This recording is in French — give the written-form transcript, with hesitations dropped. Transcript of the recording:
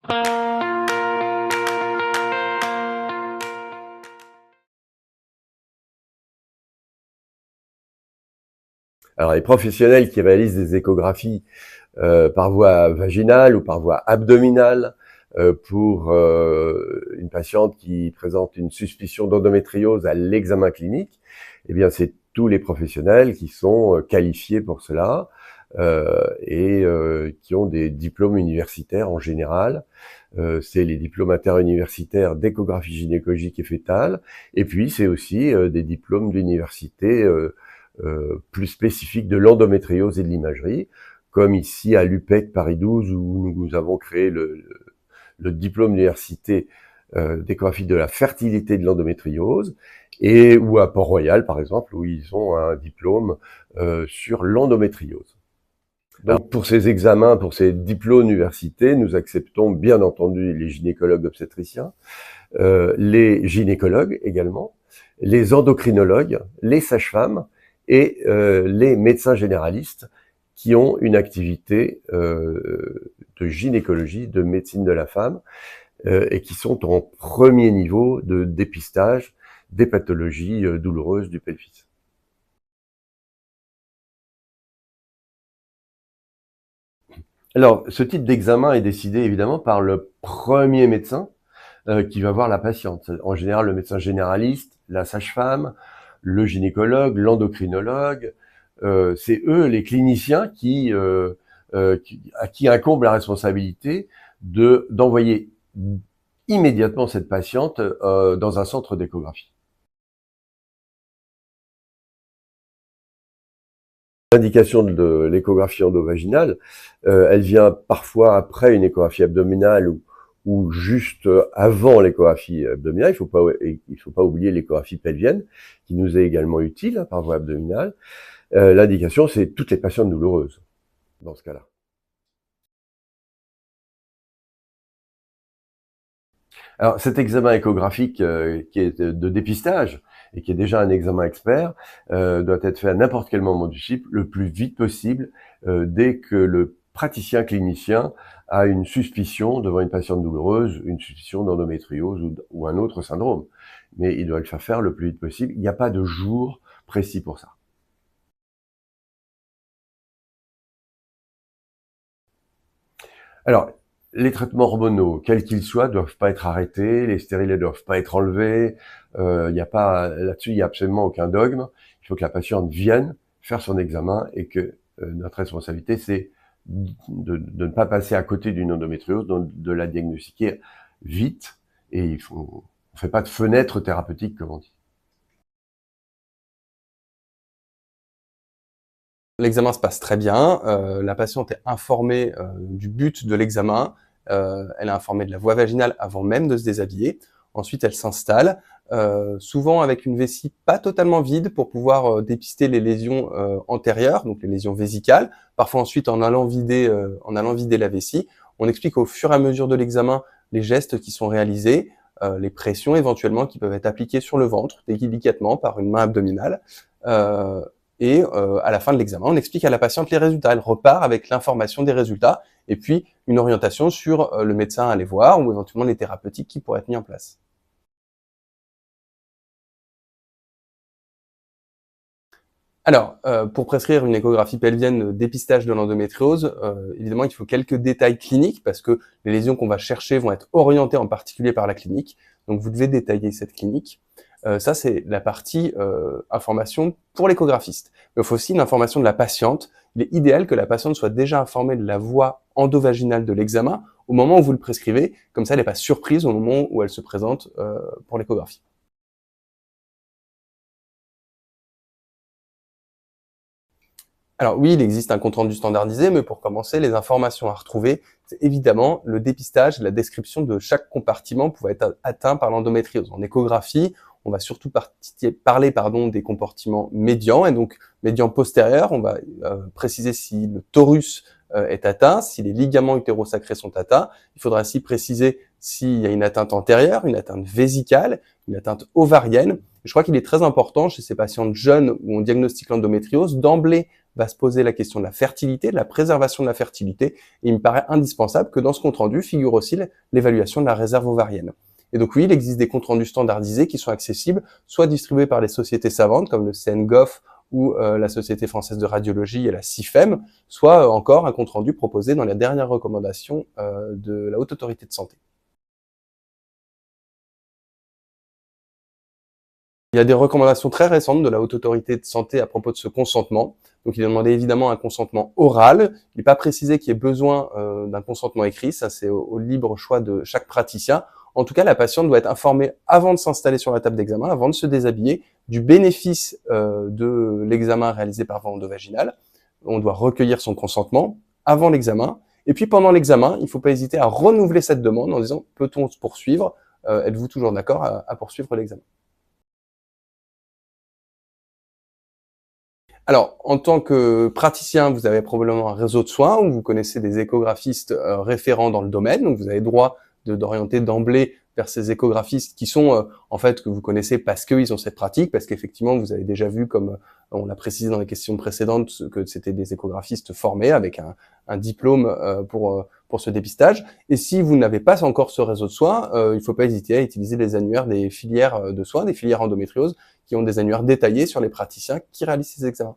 Alors les professionnels qui réalisent des échographies par voie vaginale ou par voie abdominale pour une patiente qui présente une suspicion d'endométriose à l'examen clinique, eh bien c'est tous les professionnels qui sont qualifiés pour cela et qui ont des diplômes universitaires en général. C'est les diplômes interuniversitaires d'échographie gynécologique et fétale, et puis c'est aussi des diplômes d'université plus spécifiques de l'endométriose et de l'imagerie, comme ici à l'UPEC Paris 12 où nous avons créé le diplôme d'université d'échographie de la fertilité de l'endométriose, et ou à Port-Royal par exemple où ils ont un diplôme sur l'endométriose. Donc pour ces examens, pour ces diplômes d'université, nous acceptons bien entendu les gynécologues obstétriciens, les gynécologues également, les endocrinologues, les sages-femmes et les médecins généralistes qui ont une activité de gynécologie, de médecine de la femme, et qui sont en premier niveau de dépistage des pathologies douloureuses du pelvis. Alors, ce type d'examen est décidé évidemment par le premier médecin qui va voir la patiente. En général, le médecin généraliste, la sage-femme, le gynécologue, l'endocrinologue, c'est eux, les cliniciens, à qui incombe la responsabilité d'envoyer immédiatement cette patiente dans un centre d'échographie. L'indication de l'échographie endovaginale, elle vient parfois après une échographie abdominale ou juste avant l'échographie abdominale. Il faut pas oublier l'échographie pelvienne, qui nous est également utile par voie abdominale. L'indication, c'est toutes les patientes douloureuses, dans ce cas-là. Alors, cet examen échographique qui est de dépistage et qui est déjà un examen expert doit être fait à n'importe quel moment du cycle, le plus vite possible, dès que le praticien clinicien a une suspicion devant une patiente douloureuse, une suspicion d'endométriose ou un autre syndrome. Mais il doit le faire le plus vite possible. Il n'y a pas de jour précis pour ça. Alors, les traitements hormonaux, quels qu'ils soient, doivent pas être arrêtés, les stérilets doivent pas être enlevés. Là-dessus, il n'y a absolument aucun dogme. Il faut que la patiente vienne faire son examen et que notre responsabilité, c'est de ne pas passer à côté d'une endométriose, de la diagnostiquer vite. Et on fait pas de fenêtre thérapeutique, comme on dit. L'examen se passe très bien, la patiente est informée du but de l'examen, elle est informée de la voie vaginale avant même de se déshabiller. Ensuite, elle s'installe, souvent avec une vessie pas totalement vide pour pouvoir dépister les lésions antérieures, donc les lésions vésicales. Parfois ensuite, en allant vider la vessie, on explique au fur et à mesure de l'examen les gestes qui sont réalisés, les pressions éventuellement qui peuvent être appliquées sur le ventre, délicatement par une main abdominale. Et à la fin de l'examen, on explique à la patiente les résultats. Elle repart avec l'information des résultats et puis une orientation sur le médecin à aller voir ou éventuellement les thérapeutiques qui pourraient être mis en place. Alors, pour prescrire une échographie pelvienne dépistage de l'endométriose, évidemment, il faut quelques détails cliniques parce que les lésions qu'on va chercher vont être orientées en particulier par la clinique. Donc, vous devez détailler cette clinique. Ça, c'est la partie information pour l'échographiste. Mais il faut aussi une information de la patiente. Il est idéal que la patiente soit déjà informée de la voie endovaginale de l'examen au moment où vous le prescrivez. Comme ça, elle n'est pas surprise au moment où elle se présente pour l'échographie. Alors oui, il existe un compte-rendu standardisé, mais pour commencer, les informations à retrouver, c'est évidemment le dépistage, la description de chaque compartiment pouvant être atteint par l'endométriose. En échographie, on va surtout parler des compartiments médians, et donc médian postérieur, on va préciser si le torus est atteint, si les ligaments utérosacrés sont atteints. Il faudra aussi préciser s'il y a une atteinte antérieure, une atteinte vésicale, une atteinte ovarienne. Je crois qu'il est très important chez ces patientes jeunes où on diagnostique l'endométriose d'emblée va se poser la question de la fertilité, de la préservation de la fertilité. Et il me paraît indispensable que dans ce compte-rendu figure aussi l'évaluation de la réserve ovarienne. Et donc oui, il existe des comptes rendus standardisés qui sont accessibles, soit distribués par les sociétés savantes comme le CNGOF ou la Société française de radiologie et la CIFEM, soit encore un compte rendu proposé dans les dernières recommandations de la Haute Autorité de Santé. Il y a des recommandations très récentes de la Haute Autorité de Santé à propos de ce consentement. Donc, il est demandé évidemment un consentement oral. Il n'est pas précisé qu'il y ait besoin d'un consentement écrit. Ça, c'est au libre choix de chaque praticien. En tout cas, la patiente doit être informée avant de s'installer sur la table d'examen, avant de se déshabiller, du bénéfice de l'examen réalisé par voie endovaginale. On doit recueillir son consentement avant l'examen. Et puis, pendant l'examen, il ne faut pas hésiter à renouveler cette demande en disant « Peut-on se poursuivre ? Êtes-vous toujours d'accord à poursuivre l'examen ?» Alors, en tant que praticien, vous avez probablement un réseau de soins où vous connaissez des échographistes référents dans le domaine, donc vous avez droit d'orienter d'emblée vers ces échographistes qui sont en fait que vous connaissez parce qu'ils ont cette pratique, parce qu'effectivement vous avez déjà vu, comme on l'a précisé dans les questions précédentes, que c'était des échographistes formés avec un diplôme pour ce dépistage. Et si vous n'avez pas encore ce réseau de soins, il ne faut pas hésiter à utiliser les annuaires des filières de soins, des filières endométriose, qui ont des annuaires détaillés sur les praticiens qui réalisent ces examens.